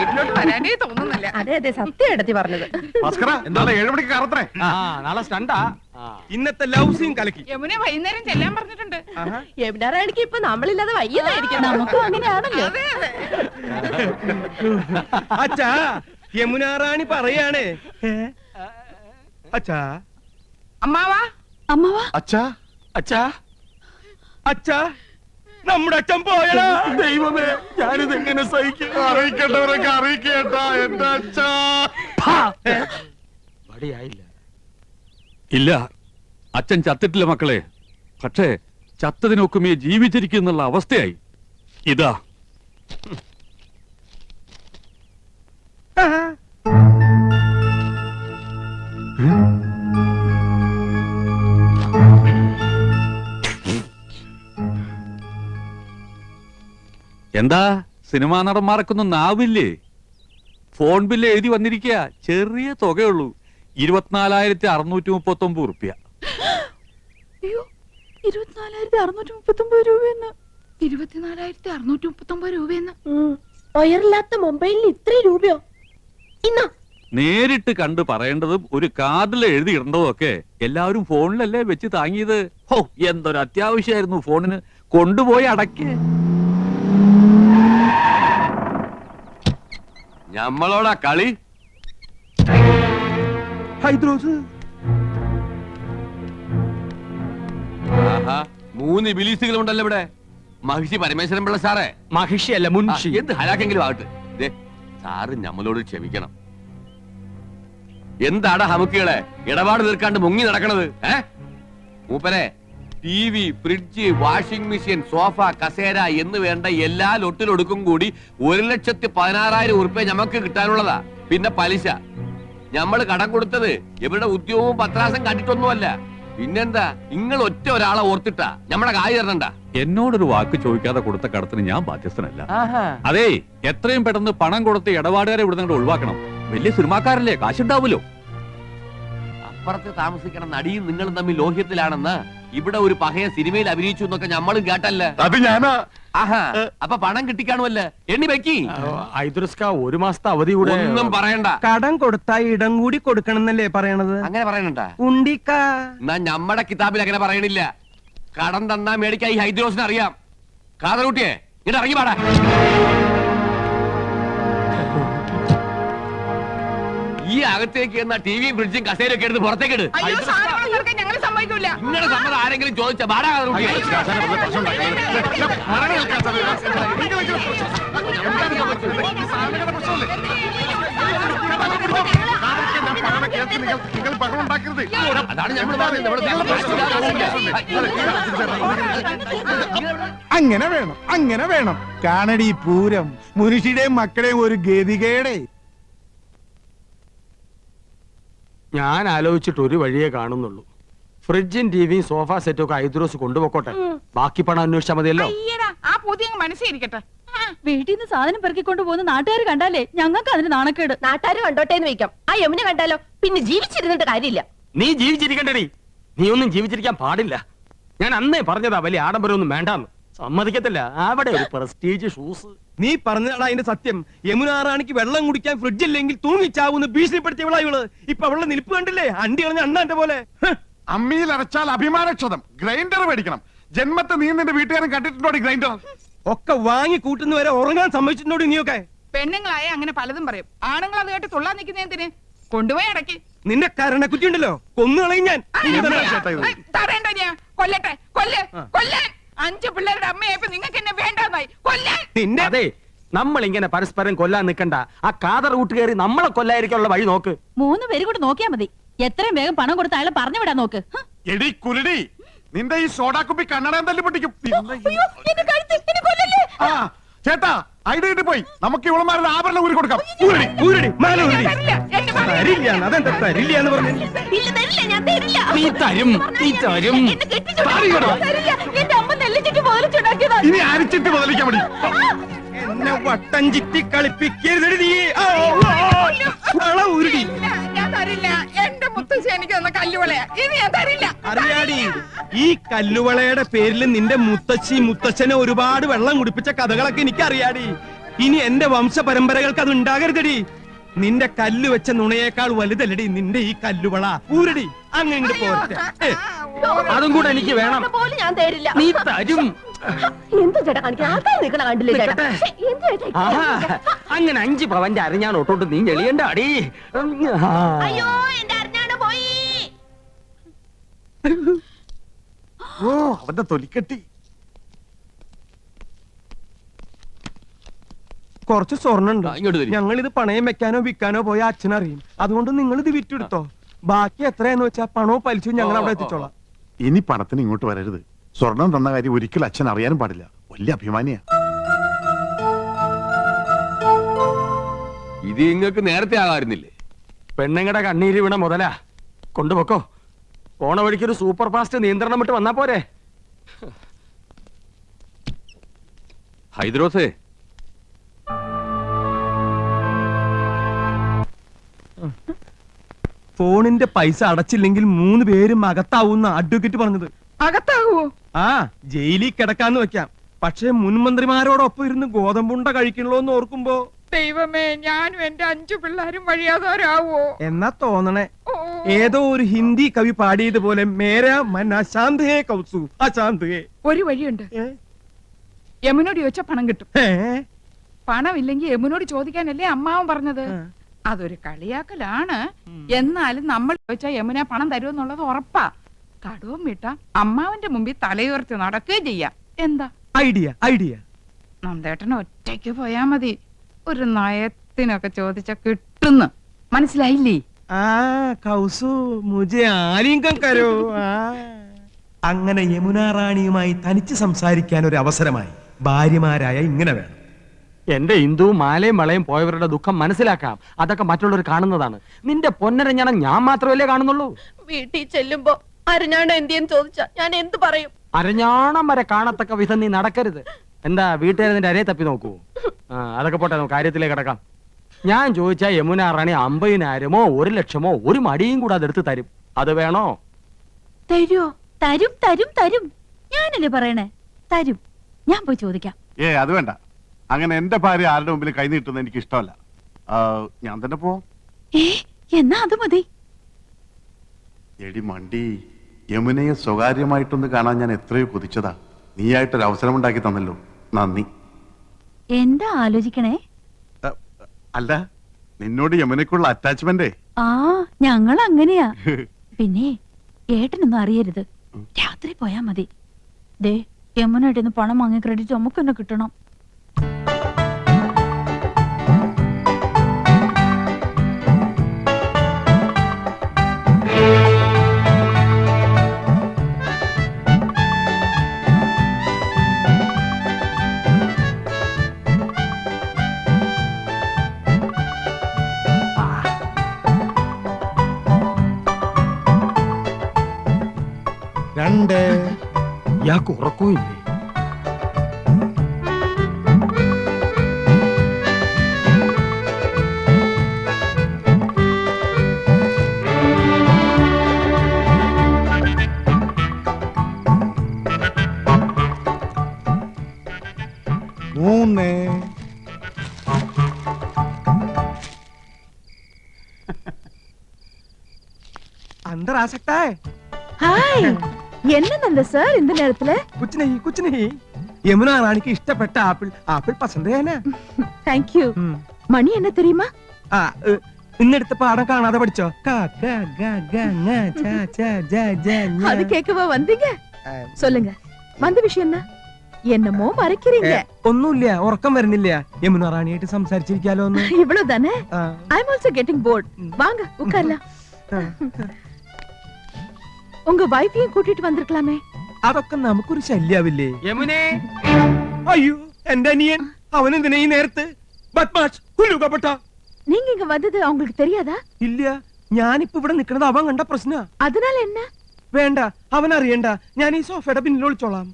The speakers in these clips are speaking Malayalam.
വീട്ടിലോട്ട് വരാനേ തോന്നുന്നില്ല. അതെ അതെ, സത്യം എടുത്തി പറഞ്ഞത്. നാളെ 7 മണിക്ക് കറത്രേ. നാളെ സ്റ്റണ്ടാ. ഇന്നത്തെ ലവ് സീൻ കലക്കി. യമുന വൈകുന്നേരം ചെല്ലാൻ പറഞ്ഞിട്ടുണ്ട്. യമുനാറാണിക്ക് ഇപ്പൊ നമ്മളില്ലാതെ വയ്യതായിരിക്കും. നമുക്കും അങ്ങനെയാണല്ലോ. അച്ഛാ, യമുനാറാണി പറയാണ്. അച്ഛാ, അമ്മാവാ അമ്മവാ, അച്ഛാ, അച്ഛാ, അച്ഛാ, നമ്മുടെ അച്ഛൻ പോയടാ. ദൈവമേ, ഞാനിത് എങ്ങനെ സഹിക്കും? അറിയിക്കേണ്ടവരൊക്കെ അറിയിക്കേട്ടാ എന്റെ അച്ഛാ. പടിയായില്ല. ഇല്ല, അച്ഛൻ ചത്തിട്ടില്ല മക്കളെ. പക്ഷേ ചത്തതിനൊക്കുമേ ജീവിച്ചിരിക്കുന്നുള്ള അവസ്ഥയായി. ഇതാ എന്താ സിനിമാ നടന്മാർക്കൊന്നും നാവില്ലേ? ഫോൺ ബില്ല് എഴുതി വന്നിരിക്കുക. ചെറിയ തുകയുള്ളൂ, 24,639 റുപ്യ. 24,639 രൂപയെന്ന്. 24,639 രൂപയെന്ന്. ഒയറില്ലാത്ത മൊബൈലിന് ഇത്രയും രൂപയോ? ഇന്നാ നേരിട്ട് കണ്ട് പറയേണ്ടതും ഒരു കാർഡിൽ എഴുതി ഇടേണ്ടതും ഒക്കെ എല്ലാവരും ഫോണിലല്ലേ വെച്ച് താങ്ങിയത്. ഹോ, എന്തൊരു അത്യാവശ്യമായിരുന്നു ഫോണിന്. കൊണ്ടുപോയി അടക്കേ. ഞമ്മളോടാ കളി. ഹൈദ്രോസ്, ആഹാ, 3 ബിലീസുകളുണ്ടല്ലോ ഇവിടെ. മഹിഷി പരമേശ്വരൻ പിള്ള സാറേ. മഹിഷി അല്ല, മുൻഷി. എന്ത് ഹലാക്കെങ്കിലും ആകട്ടെ. ദേ, സാറ് ഞമ്മളോട് ക്ഷമിക്കണം. എന്താടാ ഹമുക്കികളെ ഇടപാട് തീർക്കാണ്ട് മുങ്ങി നടക്കണത്? മൂപ്പരെ TV, fridge, washing machine, sofa, കസേര എന്ന് വേണ്ട എല്ലാ ലൊട്ടിലൊടുക്കും കൂടി 1,16,000 ഉറുപ്പ്യ ഞമ്മക്ക് കിട്ടാനുള്ളതാ. പിന്നെ പലിശ. ഞമ്മള് കടം കൊടുത്തത് ഇവരുടെ ഉദ്യോഗവും പത്രാസം കണ്ടിട്ടൊന്നുമല്ല. പിന്നെന്താ, നിങ്ങൾ ഒറ്റ ഒരാളെ ഓർത്തിട്ടാ ഞമ്മടെ കായ് തരണ്ട. എന്നോടൊരു വാക്ക് ചോദിക്കാതെ കൊടുത്ത കടത്തിന് ഞാൻ ബാധ്യസ്ഥനല്ല. അതേ, എത്രയും പെട്ടെന്ന് പണം കൊടുത്ത് ഇടപാടുകാരെ ഇവിടെ നിന്ന് ഒഴിവാക്കണം. വലിയ സിനിമാക്കാരല്ലേ, കാശുണ്ടാവുമല്ലോ. അപ്പുറത്ത് താമസിക്കണം നടിയും നിങ്ങളും തമ്മിൽ ലോഹ്യത്തിലാണെന്ന് ഇവിടെ ഒരു പഹയ സിനിമയിൽ അഭിനയിച്ചു എന്നൊക്കെ ഞമ്മളും കേട്ടല്ലേ. അത് ഞാനാ. ആഹാ, അപ്പൊ പണം കിട്ടിക്കാണുമല്ലേ? എണ്ണി വെക്കി. ഐദ്രസ്ക 1 മാസത്തെ അവധി കൂടെ. ഒന്നും പറയണ്ട. കടം കൊടുത്താ ഇടം കൂടി കൊടുക്കണം എന്നല്ലേ പറയണത്? അങ്ങനെ പറയണണ്ട. ഉണ്ടിക്ക, എന്നാ ഞമ്മടെ കിതാബിൽ അങ്ങനെ പറയണില്ല. കടം തന്നാ മേടിക്കാ ഈ ഹൈദ്രോസിന് അറിയാം. കാതറൂട്ടിയെ ഇങ്ങോട്ട് ഇറങ്ങി പാടാ. ഈ അകത്തേക്ക് എന്നാ ടിവിയും ഫ്രിഡ്ജും കസേരയും ഒക്കെ എടുത്ത് പുറത്തേക്ക് ഇട്. അയ്യോ, സാധനങ്ങൾ തീർക്കാൻ ഞങ്ങൾ സമ്മതിക്കൂല. ഇങ്ങനെ സമ്മതം ആരെങ്കിലും ചോദിച്ചാ പാടാ കാതറൂട്ടിയെ. അതാണ് ഞമ്മൾ അങ്ങനെ വേണം, അങ്ങനെ വേണം. കാണടി പൂരം മുനുഷിയുടെയും മക്കളെയും ഒരു ഗതികേടെ. ഞാൻ ആലോചിച്ചിട്ട് ഒരു വഴിയേ കാണുന്നുള്ളൂ. ഫ്രിഡ്ജും ടിവിയും സോഫ സെറ്റും ഒക്കെ ഐദ്രോസ് കൊണ്ടുപോക്കോട്ടെ. ബാക്കി പണം അന്വേഷിച്ചാൽ മതിയല്ലോ. ആ പുതിയ മനസ്സിരിക്കട്ടെ. വീട്ടിൽ നിന്ന് സാധനം പെറുക്കിക്കൊണ്ട് പോകുന്ന നാട്ടുകാർ കണ്ടാലേ ഞങ്ങൾക്ക് അതിന് നാണക്കേട്. നാട്ടുകാർ കണ്ടോട്ടെ എന്ന് വെക്കാം. ആ യമുന കണ്ടാലോ പിന്നെ ജീവിച്ചിരുന്നിട്ട് കാര്യമില്ല. നീ ജീവിച്ചിരിക്കണ്ടേ? നീ ഒന്നും ജീവിച്ചിരിക്കാൻ പാടില്ല. ഞാൻ അന്നേ പറഞ്ഞതാ വലിയ ആഡംബരമൊന്നും വേണ്ടാന്ന്. സമ്മതിക്കത്തില്ല. അവിടെ ഒരു പ്രസ്റ്റീജ് ഷൂസ്. നീ പറഞ്ഞതാണ് അതിന്റെ സത്യം. യമുനാറാണിക്ക് വെള്ളം കുടിക്കാൻ ഫ്രിഡ്ജ് ഇല്ലെങ്കിൽ തൂങ്ങിച്ചാവുന്ന ഭീഷണിപ്പെടുത്തിയവളാ ഇവള്. ഇപ്പൊ അവളുടെ നിൽപ്പ് കണ്ടില്ലേ? അണ്ടി കളഞ്ഞ അണ്ണാന്റെ പോലെ. അമ്മിയിൽ അരച്ചാൽ അഭിമാനക്ഷതം. ഗ്രൈൻഡർ മേടിക്കണം. ജന്മത്തെ നീ നിന്റെ വീട്ടുകാരൻ കണ്ടിട്ടുണ്ടോ ഗ്രൈൻഡർ? ഒക്കെ വാങ്ങി കൂട്ടുന്ന വരെ ഉറങ്ങാൻ സമ്മതിച്ചിട്ടുണ്ടോ നീയൊക്കെ? പെണ്ണുങ്ങളായ അങ്ങനെ പലതും പറയും. ആണുങ്ങൾ അത് കേട്ട് തുള്ളാൻ നിൽക്കുന്നതിന് കൊണ്ടുപോയി അടക്കി. നിന്റെ കരണക്കുറ്റി ഉണ്ടല്ലോ, കൊന്നുകളയും ഞാൻ. തടയണ്ട, ഞാൻ കൊല്ലട്ടെ. കൊല്ലാൻ 5 പിള്ളേരുടെ അമ്മയായപ്പോ നിങ്ങൾക്ക് എന്നെ വേണ്ടാന്നായി. കൊല്ലാൻ. നിന്നെ അതെ, നമ്മൾ ഇങ്ങനെ പരസ്പരം കൊല്ലാൻ നിൽക്കണ്ട. ആ കാതർ കൂട്ട് കയറി നമ്മളെ കൊല്ലായിരിക്കാനുള്ള വഴി നോക്ക്. 3 പേരും കൂടെ നോക്കിയാ മതി. എത്രയും വേഗം പണം കൊടുത്ത് അയാളെ പറഞ്ഞു വിടാൻ നോക്ക്. എടി കുരുടി, നിന്റെ ഈ സോഡാക്കുപ്പി കണ്ണടം തല്ലി പൊട്ടിക്കും. ചേട്ടാ, ഐഡിയ പോയി. നമുക്ക് ഇവളമാരുടെ ആഭരണം ഊരി കൊടുക്കാം. നീ തരും. ഇനി അരിച്ചിട്ട് ബദലിക്കാൻ മതി. എന്നെ വട്ടം ചിറ്റി കളിപ്പിക്കരുത്. ഞാൻ തരില്ല. എന്റെ മുത്തശ്ശി എനിക്ക് തന്ന കല്ലുവളയാ. ഇത് ഞാൻ തരില്ല. അറിയാടി, ഈ കല്ലുവളയുടെ പേരിൽ നിന്റെ മുത്തശ്ശി മുത്തച്ഛനെ ഒരുപാട് വെള്ളം കുടിപ്പിച്ച കഥകളൊക്കെ എനിക്ക് അറിയാടി. ഇനി എന്റെ വംശ പരമ്പരകൾക്ക് അത് ഉണ്ടാകരുതടി. നിന്റെ കല്ല് വെച്ച നുണയേക്കാൾ വലുതല്ലടി നിന്റെ ഈ കല്ലുവള. ഊരടി അങ്ങനെ ഇങ്ങോട്ട് പോരട്ടെ. അതും കൂടെ എനിക്ക് വേണം. പോലും ഞാൻ തരില്ല. നീ തരും. എന്ത് ചേട്ടാ കാണിക്കാൻ ആൾക്കാർ നിൽക്കണ കണ്ടില്ലേ ചേട്ടാ? ശ്ശെ, എന്ത് ചേട്ടാ ഈ ആഹാ, അങ്ങനെ 5 പവന്റെ അരഞ്ഞാൻ ഒട്ടോട്ട് നീ ഞെളിയണ്ട അടി. അയ്യോ എന്റെ അറിഞ്ഞാണ് പോയി. ഓ അവന്റെ തൊലിക്കെട്ടി. കുറച്ച് സ്വർണ്ണുണ്ട്. ഇങ്ങോട്ട് തരും. ഞങ്ങൾ ഇത് പണയം വെക്കാനോ വിൽക്കാനോ പോയ അച്ഛനറിയും. അതുകൊണ്ട് നിങ്ങൾ ഇത് വിറ്റെടുത്തോ. ബാക്കി എത്രയാന്ന് വെച്ചാ പണവും പലിശയും ഞങ്ങൾ അവിടെ എത്തിച്ചോളാം. ഇനി പണത്തിന് ഇങ്ങോട്ട് വരരുത്. സ്വർണം തന്ന കാര്യം ഒരിക്കലും അച്ഛൻ അറിയാനും പാടില്ല. വലിയ അഭിമാനിയാ. ഇത് നിങ്ങൾക്ക് നേരത്തെ ആകാറുന്നില്ലേ? പെണ്ണുങ്ങളുടെ കണ്ണീര് വീണ മുതലാ. കൊണ്ടുപോക്കോ. പോണ വഴിക്കൊരു സൂപ്പർ ഫാസ്റ്റ് നിയന്ത്രണം വിട്ട് വന്നാ പോരെ. ഹൈദ്രോസേ, ഫോണിന്റെ പൈസ അടച്ചില്ലെങ്കിൽ 3 പേരും അകത്താവുന്ന അഡ്വക്കേറ്റ് പറഞ്ഞത്. അകത്താകുവോ? ആ ജയിലിൽ കിടക്കാന്ന് വെക്കാം. പക്ഷെ മുൻമന്ത്രിമാരോടൊപ്പം ഇരുന്ന് ഗോതമ്പുണ്ട കഴിക്കണല്ലോ എന്ന് ഓർക്കുമ്പോ ദൈവമേ, ഞാനും എന്റെ 5 പിള്ളേരും വഴിയാതാരാവോ? എന്നാ തോന്നണേ. ഓ, ഏതോ ഒരു ഹിന്ദി കവി പാടിയതുപോലെ മേരാ മൻ അശാന്ത് ഹേ കൗസു അശാന്ത് ഹേ. ഒരു വഴിയുണ്ട്. യമുനോട് ചോദിച്ചാ പണം കിട്ടും. പണമില്ലെങ്കിൽ യമുനോട് ചോദിക്കാനല്ലേ അമ്മാവൻ പറഞ്ഞത്. അതൊരു കളിയാക്കലാണ്. എന്നാലും നമ്മൾ ചോദിച്ചാ യമുന പണം തരുമെന്നുള്ളത് ഉറപ്പാ. കടവും വിട്ട അമ്മാവന്റെ മുമ്പിൽ തലയുയർത്തി നടക്കുകയും ചെയ്യാം. എന്താ ഐഡിയ ഐഡിയ. നന്ദേട്ടന് ഒറ്റയ്ക്ക് പോയാ മതി. ഒരു നയത്തിനൊക്കെ ചോദിച്ച കിട്ടുന്നു. മനസ്സിലായില്ലേ? ആ കൗസു മുജെ ആലിംഗം കരോ. അങ്ങനെ യമുന റാണിയുമായി തനിച്ച് സംസാരിക്കാൻ ഒരു അവസരമായി. ഭാര്യമാരായ ഇങ്ങനെ വേണം. എന്റെ ഹിന്ദു മാലയും വളയും പോയവരുടെ ദുഃഖം മനസ്സിലാക്കാം. അതൊക്കെ മറ്റുള്ളവർ കാണുന്നതാണ്. നിന്റെ പൊന്നരഞ്ഞാണം ഞാൻ മാത്രമല്ലേ കാണുന്നുള്ളൂ. വീട്ടിൽ ചെല്ലുമ്പോ അരഞ്ഞാണ് എന്തിയെന്ന് ചോദിച്ചാ ഞാൻ എന്ത് പറയും? അരഞ്ഞാണം വരെ കാണത്തക്ക വിധം നീ നടക്കരുത്. എന്താ വീട്ടുകാരെ നിന്റെ അരയെ തപ്പി നോക്കൂ? അതൊക്കെ പോട്ടെ, നമുക്ക് കാര്യത്തിലേക്ക് കിടക്കാം. ഞാൻ ചോദിച്ചാ യമുന റാണി 50,000-മോ 1,00,000-മോ ഒരു മടിയും കൂടെ അതെടുത്ത് തരും. അത് വേണോ? തരുമോ? തരും തരും തരും. ഞാനല്ലേ പറയണേ, തരും. ഞാൻ പോയി ചോദിക്കാം. അത് വേണ്ട. അങ്ങനെ എന്റെ ഭാര്യ ആരുടെ മുമ്പിൽ കൈ നീട്ടുന്നത് എനിക്ക് ഇഷ്ടമല്ല. ഞാൻ തന്നെ പോവാം. എന്നാ അത് മതി. എടി മണ്ടി, യമുനയെ സ്വകാര്യമായിട്ടൊന്ന് കാണാൻ ഞാൻ എത്രയോ കൊതിച്ചതാ. നീയായിട്ടൊരു അവസരം ഉണ്ടാക്കി തന്നല്ലോ, നന്ദി. എന്താ ആലോചിക്കണേ? അല്ല, നിന്നോട് യമുനയ്ക്കുള്ള അറ്റാച്ച്മെന്റ്. ആ ഞങ്ങൾ അങ്ങനെയാ. പിന്നെ ഏട്ടനൊന്നും അറിയരുത്. രാത്രി പോയാ മതി. ദേ യമുനായിട്ടൊന്ന് പണം വാങ്ങി ക്രെഡിറ്റ് നമുക്ക് തന്നെ കിട്ടണം. ഇയാൾക്ക് ഉറക്കവും ഇല്ലേ? അന്തരാസക്താ. ഹായ്, என்ன சார் இந்த நேரத்துல? कुछ नहीं. யமுனா ராணிக்கு இஷ்டப்பட்ட ஆப்பிள் பசந்த் है. Thank you. மணி என்ன தெரியுமா? ഇന്നെടുത്ത പാഠം കാണാതെ പഠിച്ചോ? அது கேட்கவா வந்தீங்க? சொல்லுங்க, வந்த விஷயம் என்ன? என்னமோ மறைக்கிறீங்க. ഒന്നുമില്ല, ഉറക്കം വരുന്നില്ല. യമുന റാണിയായിട്ട് സംസാരിച്ചിരിക്കാലോ ഒന്ന്. இவ்வளவுதானே? I'm also getting bored. வாங்க உட்காரலாம். உங்க வைஃபையும் கூட்டிட்டு வந்திருக்கலாமே. അതൊക്കെ നമുക്കൊരു ശല്യാവില്ലേ? യമുനേ, അയ്യോ എന്റെ അനിയൻ, അവനെന്തിനാ ഈ നേരത്ത്? ബദ്മാഷ്, ഹുലുകപട്ട. நீங்க இங்க வந்தது அவங்களுக்கு தெரியாதா? ഇല്ല, ഞാനിപ്പോ ഇവിടെ നിക്കണത് അവൻ കണ്ട പ്രശ്ന. அதனால என்ன? വേണ്ട, അവൻ അറിയണ്ട. ഞാൻ ഈ സോഫയുടെ പിന്നിൽ ഒളിച്ചോളാം.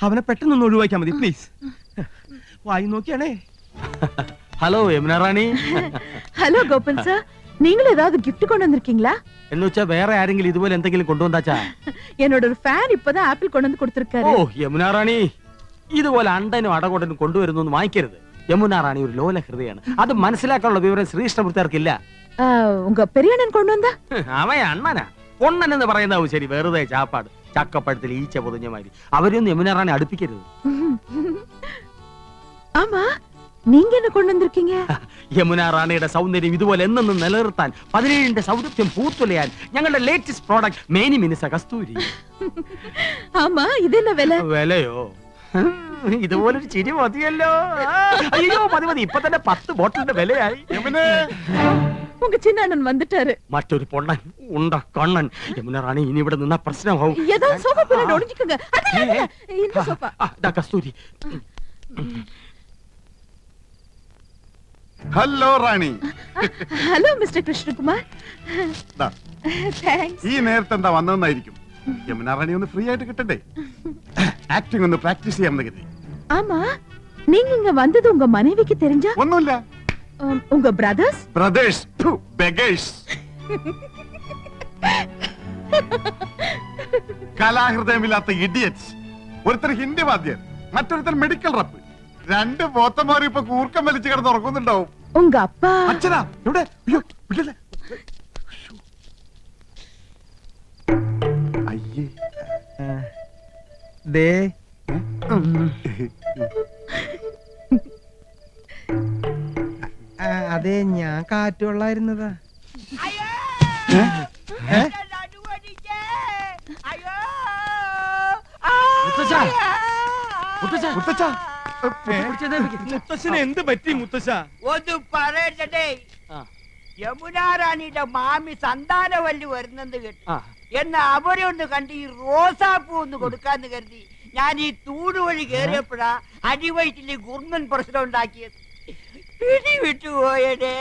അവനെ പെട്ടെന്നൊന്ന് ഒഴിവാക്കിയാ മതി പ്ലീസ്. വായി നോക്കിയാണേ. ഹലോ യമുന റാണി. ஹலோ கோபன் சார், நீங்களும் ஏதாவது gift கொண்டு வந்திருக்கீங்களா? എന്ന് വെച്ചാ വേറെ ആരെങ്കിലും ഇതുപോലെ എന്തെങ്കിലും കൊണ്ടുവന്നാച്ചാ? என்னோட ஒரு ஃபேன் இப்பதான் ஆப்பிள் கொண்டு வந்து கொடுத்திருக்காரு. ഓ യമുന റാണി, ഇതുപോലെ അണ്ടനും അടകൊണ്ടനും കൊണ്ടുവരുന്നു വാങ്ങിക്കരുത്. യമുന റാണി ഒരു ലോല ഹൃദയാണ്. അത് മനസ്സിലാക്കാനുള്ള വിവരം ശ്രീകൃഷ്ണപുരത്താർക്കില്ല. உங்க பெரிய அண்ணன் கொண்டு வந்தா അവൻ അണ്ണനാ. പൊണ്ണൻ എന്ന് പറയുന്നതാവും ശരി, വെറുതെ ചാപ്പാട്. ചക്കപ്പഴത്തിൽ ഈച്ച പൊതിഞ്ഞ മാതിരി. അവരെയൊന്നും യമുന റാണി അടുപ്പിക്കരുത്. ஆமா நீங்க என்ன கொண்டு வந்திருக்கீங்க? യമുന റാണിയുടെ സൗന്ദര്യം ഇതുപോലെ എന്നെന്നും നിലനിർത്താൻ 17ന്റെ സൗന്ദര്യം പൂത്തുലയാൻ ഞങ്ങളുടെ ലേറ്റസ്റ്റ് പ്രോഡക്റ്റ് മേനി മിനുസ കസ്തൂരി. ஆமா இது என்ன விலை? വിലയോ? ഇതുപോലൊരു ചിരി മതിയല്ലോ. അയ്യോ മതി മതി, ഇപ്പൊ തന്നെ 10 ബോട്ടിലിന്റെ വിലയായി. உங்க சின்ன அண்ணன் வந்துட்டாரு. മറ്റൊരു പൊണ്ണൻ ഉണ്ട കണ്ണൻ. യമുന റാണി ഇനി ഇവിടെ നിന്ന പ്രശ്നമാവും. ஏதோ சோஃபா பின்னாடி ஒளிஞ்சுக்கங்க. அதല്ല இந்த sofa. Kasthuri. Hello Rani. Hello mister Krishnakumar. ദാ, താങ്ക്സ്. ഈ നേരത്തെ എന്താ വന്നതെന്നായിരിക്കും. യമുന റാണി ഒന്ന് ഫ്രീ ആയിട്ട് കിട്ടണ്ടേ? ആക്ടിംഗ് ഒന്ന് പ്രാക്ടീസ് ചെയ്യാമെന്ന് കരുതി. ஆமா நீங்க இங்க வந்தது உங்க மனைவிக்கு தெரிஞ்சா? ഒന്നുമില്ല. உங்க பிரதர்ஸ்? Brothers, beggars. കലാഹൃദയമില്ലാത്ത ഇഡിയറ്റ്സ്. ഒരുത്തർ ഹിന്ദി വാദ്യർ, മറ്റൊരുത്തർ മെഡിക്കൽ റപ്പ്. 2 പോത്തന്മാർ ഇപ്പൊ കൂർക്കം വലിച്ചു കിടന്ന് ഉറങ്ങുന്നുണ്ടാവും. உங்க அப்பா? അച്ഛനാ ഇവിടെ? അയ്യോ വിടല്ലേ. അയ്യേ. ദേ അതെ, ഞാൻ കാറ്റുകൊള്ളായിരുന്നതാ. മുത്തശ്ശന് എന്ത് പറ്റി മുത്തശ്ശ? ഒന്ന് പറയട്ടെ, യമുനാ റാണിയുടെ മാമി സന്താനവല്ലി വരുന്നെന്ന് കേട്ടു. എന്നാ അവരെ ഒന്ന് കണ്ട് ഈ റോസാപ്പൂ ഒന്ന് കൊടുക്കാന്ന് കരുതി ഞാൻ ഈ തൂട് വഴി കയറിയപ്പോഴാ അടിവയറ്റില് ഗുർമൻ പ്രശ്നം ഉണ്ടാക്കിയത്. പിടി വിട്ടുപോയടേ.